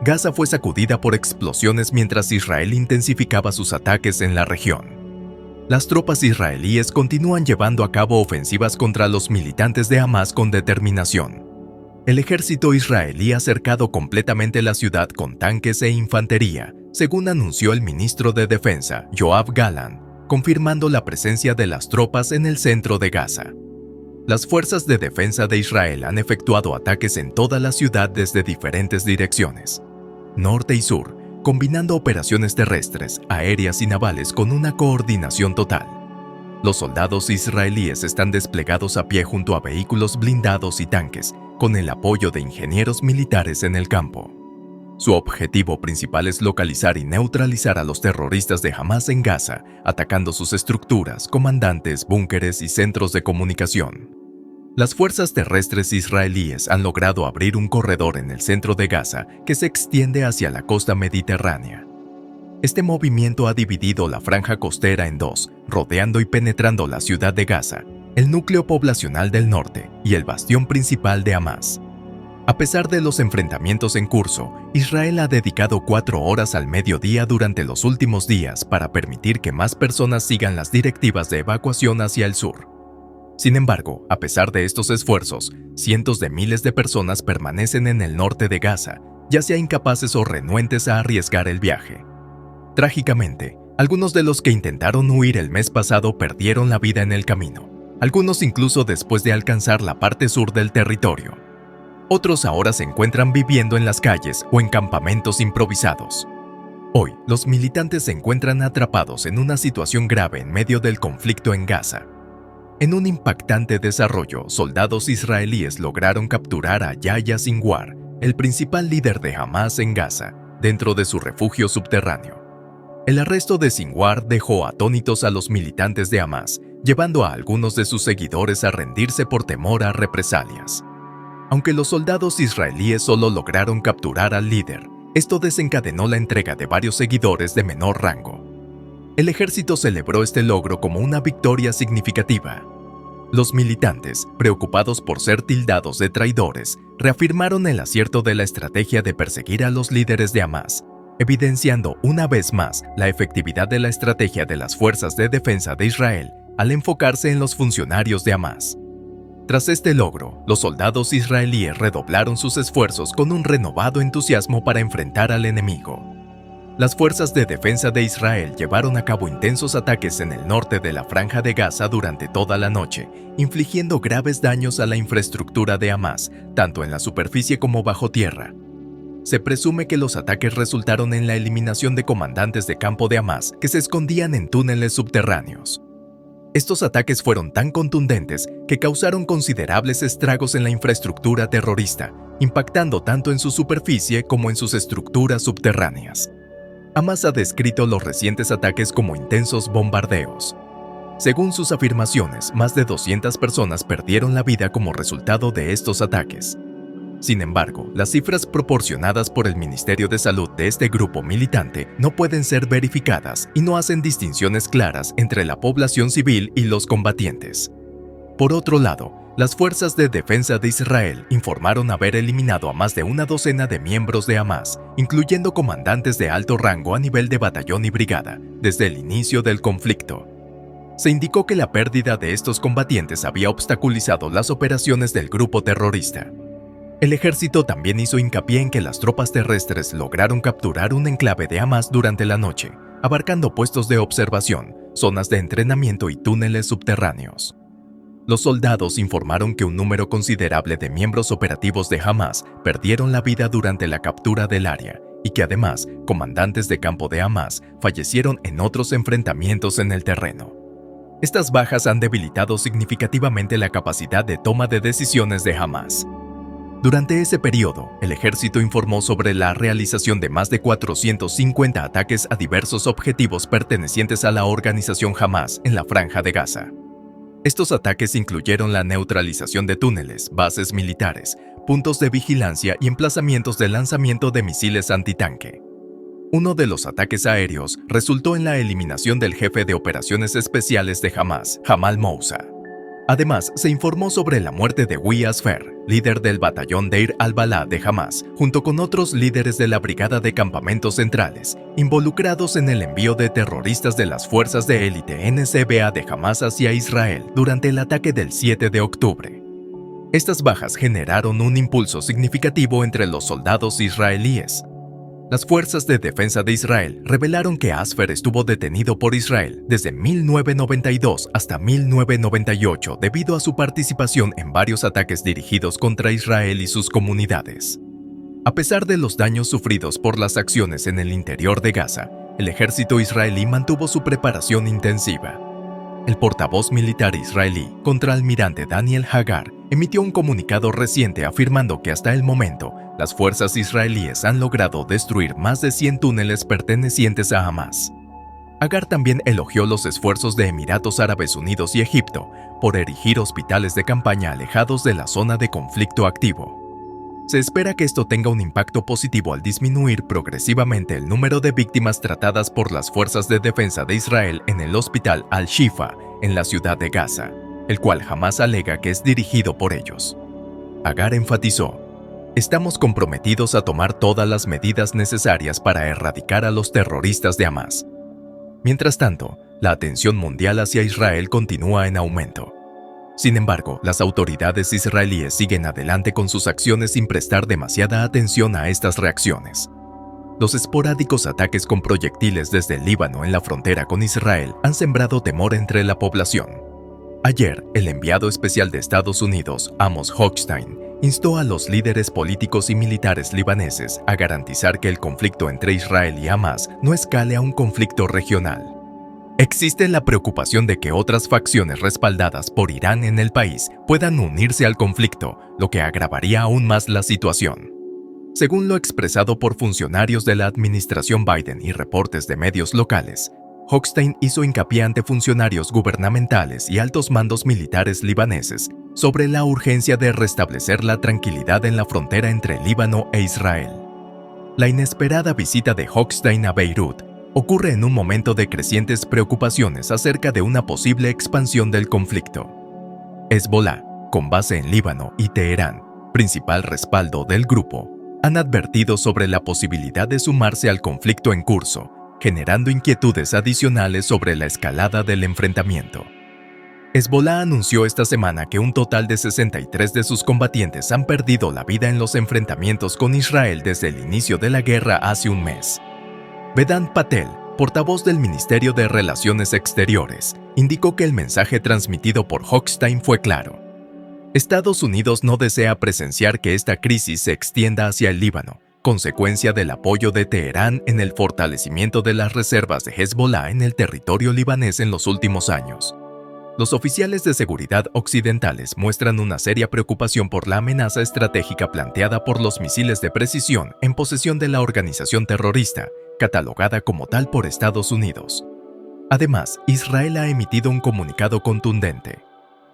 Gaza fue sacudida por explosiones mientras Israel intensificaba sus ataques en la región. Las tropas israelíes continúan llevando a cabo ofensivas contra los militantes de Hamás con determinación. El ejército israelí ha cercado completamente la ciudad con tanques e infantería, según anunció el ministro de Defensa, Yoav Gallant, confirmando la presencia de las tropas en el centro de Gaza. Las fuerzas de defensa de Israel han efectuado ataques en toda la ciudad desde diferentes direcciones, norte y sur, combinando operaciones terrestres, aéreas y navales con una coordinación total. Los soldados israelíes están desplegados a pie junto a vehículos blindados y tanques, con el apoyo de ingenieros militares en el campo. Su objetivo principal es localizar y neutralizar a los terroristas de Hamás en Gaza, atacando sus estructuras, comandantes, búnkeres y centros de comunicación. Las fuerzas terrestres israelíes han logrado abrir un corredor en el centro de Gaza que se extiende hacia la costa mediterránea. Este movimiento ha dividido la franja costera en dos, rodeando y penetrando la ciudad de Gaza, el núcleo poblacional del norte y el bastión principal de Hamás. A pesar de los enfrentamientos en curso, Israel ha dedicado 4 horas al mediodía durante los últimos días para permitir que más personas sigan las directivas de evacuación hacia el sur. Sin embargo, a pesar de estos esfuerzos, cientos de miles de personas permanecen en el norte de Gaza, ya sea incapaces o renuentes a arriesgar el viaje. Trágicamente, algunos de los que intentaron huir el mes pasado perdieron la vida en el camino, algunos incluso después de alcanzar la parte sur del territorio. Otros ahora se encuentran viviendo en las calles o en campamentos improvisados. Hoy, los militantes se encuentran atrapados en una situación grave en medio del conflicto en Gaza. En un impactante desarrollo, soldados israelíes lograron capturar a Yahya Sinwar, el principal líder de Hamás en Gaza, dentro de su refugio subterráneo. El arresto de Sinwar dejó atónitos a los militantes de Hamás, llevando a algunos de sus seguidores a rendirse por temor a represalias. Aunque los soldados israelíes solo lograron capturar al líder, esto desencadenó la entrega de varios seguidores de menor rango. El ejército celebró este logro como una victoria significativa. Los militantes, preocupados por ser tildados de traidores, reafirmaron el acierto de la estrategia de perseguir a los líderes de Hamás, evidenciando una vez más la efectividad de la estrategia de las fuerzas de defensa de Israel al enfocarse en los funcionarios de Hamás. Tras este logro, los soldados israelíes redoblaron sus esfuerzos con un renovado entusiasmo para enfrentar al enemigo. Las fuerzas de defensa de Israel llevaron a cabo intensos ataques en el norte de la franja de Gaza durante toda la noche, infligiendo graves daños a la infraestructura de Hamás, tanto en la superficie como bajo tierra. Se presume que los ataques resultaron en la eliminación de comandantes de campo de Hamás que se escondían en túneles subterráneos. Estos ataques fueron tan contundentes que causaron considerables estragos en la infraestructura terrorista, impactando tanto en su superficie como en sus estructuras subterráneas. Hamás ha descrito los recientes ataques como intensos bombardeos. Según sus afirmaciones, más de 200 personas perdieron la vida como resultado de estos ataques. Sin embargo, las cifras proporcionadas por el Ministerio de Salud de este grupo militante no pueden ser verificadas y no hacen distinciones claras entre la población civil y los combatientes. Por otro lado, las fuerzas de defensa de Israel informaron haber eliminado a más de una docena de miembros de Hamás, incluyendo comandantes de alto rango a nivel de batallón y brigada, desde el inicio del conflicto. Se indicó que la pérdida de estos combatientes había obstaculizado las operaciones del grupo terrorista. El ejército también hizo hincapié en que las tropas terrestres lograron capturar un enclave de Hamás durante la noche, abarcando puestos de observación, zonas de entrenamiento y túneles subterráneos. Los soldados informaron que un número considerable de miembros operativos de Hamás perdieron la vida durante la captura del área y que además comandantes de campo de Hamás fallecieron en otros enfrentamientos en el terreno. Estas bajas han debilitado significativamente la capacidad de toma de decisiones de Hamás. Durante ese periodo, el ejército informó sobre la realización de más de 450 ataques a diversos objetivos pertenecientes a la organización Hamás en la Franja de Gaza. Estos ataques incluyeron la neutralización de túneles, bases militares, puntos de vigilancia y emplazamientos de lanzamiento de misiles antitanque. Uno de los ataques aéreos resultó en la eliminación del jefe de operaciones especiales de Hamás, Jamal Moussa. Además, se informó sobre la muerte de Wi Asfer, líder del batallón Deir al-Balá de Hamás, junto con otros líderes de la Brigada de Campamentos Centrales, involucrados en el envío de terroristas de las fuerzas de élite NCBA de Hamás hacia Israel durante el ataque del 7 de octubre. Estas bajas generaron un impulso significativo entre los soldados israelíes. Las fuerzas de defensa de Israel revelaron que Asfer estuvo detenido por Israel desde 1992 hasta 1998 debido a su participación en varios ataques dirigidos contra Israel y sus comunidades. A pesar de los daños sufridos por las acciones en el interior de Gaza, el ejército israelí mantuvo su preparación intensiva. El portavoz militar israelí, contraalmirante Daniel Hagar, emitió un comunicado reciente afirmando que hasta el momento, las fuerzas israelíes han logrado destruir más de 100 túneles pertenecientes a Hamás. Hagar también elogió los esfuerzos de Emiratos Árabes Unidos y Egipto por erigir hospitales de campaña alejados de la zona de conflicto activo. Se espera que esto tenga un impacto positivo al disminuir progresivamente el número de víctimas tratadas por las fuerzas de defensa de Israel en el hospital Al-Shifa, en la ciudad de Gaza, el cual jamás alega que es dirigido por ellos. Hagar enfatizó: "Estamos comprometidos a tomar todas las medidas necesarias para erradicar a los terroristas de Hamás". Mientras tanto, la atención mundial hacia Israel continúa en aumento. Sin embargo, las autoridades israelíes siguen adelante con sus acciones sin prestar demasiada atención a estas reacciones. Los esporádicos ataques con proyectiles desde el Líbano en la frontera con Israel han sembrado temor entre la población. Ayer, el enviado especial de Estados Unidos, Amos Hochstein, instó a los líderes políticos y militares libaneses a garantizar que el conflicto entre Israel y Hamás no escale a un conflicto regional. Existe la preocupación de que otras facciones respaldadas por Irán en el país puedan unirse al conflicto, lo que agravaría aún más la situación. Según lo expresado por funcionarios de la administración Biden y reportes de medios locales, Hochstein hizo hincapié ante funcionarios gubernamentales y altos mandos militares libaneses sobre la urgencia de restablecer la tranquilidad en la frontera entre Líbano e Israel. La inesperada visita de Hochstein a Beirut ocurre en un momento de crecientes preocupaciones acerca de una posible expansión del conflicto. Hezbolá, con base en Líbano y Teherán, principal respaldo del grupo, han advertido sobre la posibilidad de sumarse al conflicto en curso, generando inquietudes adicionales sobre la escalada del enfrentamiento. Hezbolá anunció esta semana que un total de 63 de sus combatientes han perdido la vida en los enfrentamientos con Israel desde el inicio de la guerra hace un mes. Vedant Patel, portavoz del Ministerio de Relaciones Exteriores, indicó que el mensaje transmitido por Hochstein fue claro. Estados Unidos no desea presenciar que esta crisis se extienda hacia el Líbano, consecuencia del apoyo de Teherán en el fortalecimiento de las reservas de Hezbolá en el territorio libanés en los últimos años. Los oficiales de seguridad occidentales muestran una seria preocupación por la amenaza estratégica planteada por los misiles de precisión en posesión de la organización terrorista, catalogada como tal por Estados Unidos. Además, Israel ha emitido un comunicado contundente.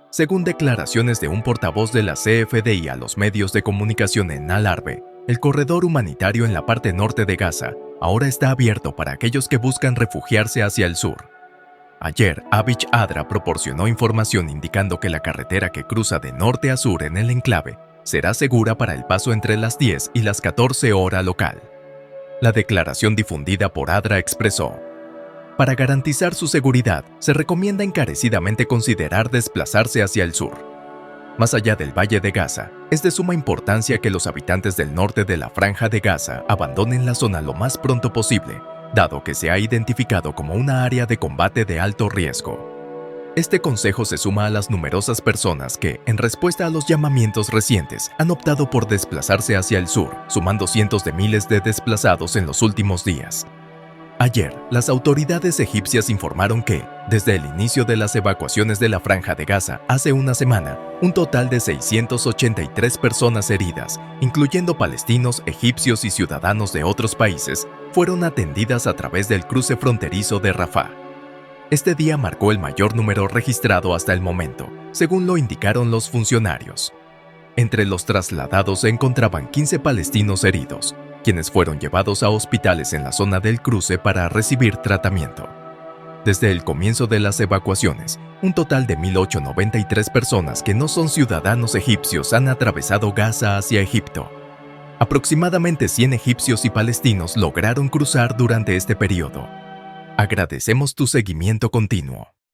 Según declaraciones de un portavoz de la CFDI a los medios de comunicación en Al-Arbe, el corredor humanitario en la parte norte de Gaza ahora está abierto para aquellos que buscan refugiarse hacia el sur. Ayer, Avich Adra proporcionó información indicando que la carretera que cruza de norte a sur en el enclave será segura para el paso entre las 10 y las 14 horas local. La declaración difundida por Adra expresó: "Para garantizar su seguridad, se recomienda encarecidamente considerar desplazarse hacia el sur. Más allá del Valle de Gaza, es de suma importancia que los habitantes del norte de la Franja de Gaza abandonen la zona lo más pronto posible, dado que se ha identificado como una área de combate de alto riesgo". Este consejo se suma a las numerosas personas que, en respuesta a los llamamientos recientes, han optado por desplazarse hacia el sur, sumando cientos de miles de desplazados en los últimos días. Ayer, las autoridades egipcias informaron que, desde el inicio de las evacuaciones de la Franja de Gaza hace una semana, un total de 683 personas heridas, incluyendo palestinos, egipcios y ciudadanos de otros países, fueron atendidas a través del cruce fronterizo de Rafah. Este día marcó el mayor número registrado hasta el momento, según lo indicaron los funcionarios. Entre los trasladados se encontraban 15 palestinos heridos, quienes fueron llevados a hospitales en la zona del cruce para recibir tratamiento. Desde el comienzo de las evacuaciones, un total de 1.893 personas que no son ciudadanos egipcios han atravesado Gaza hacia Egipto. Aproximadamente 100 egipcios y palestinos lograron cruzar durante este periodo. Agradecemos tu seguimiento continuo.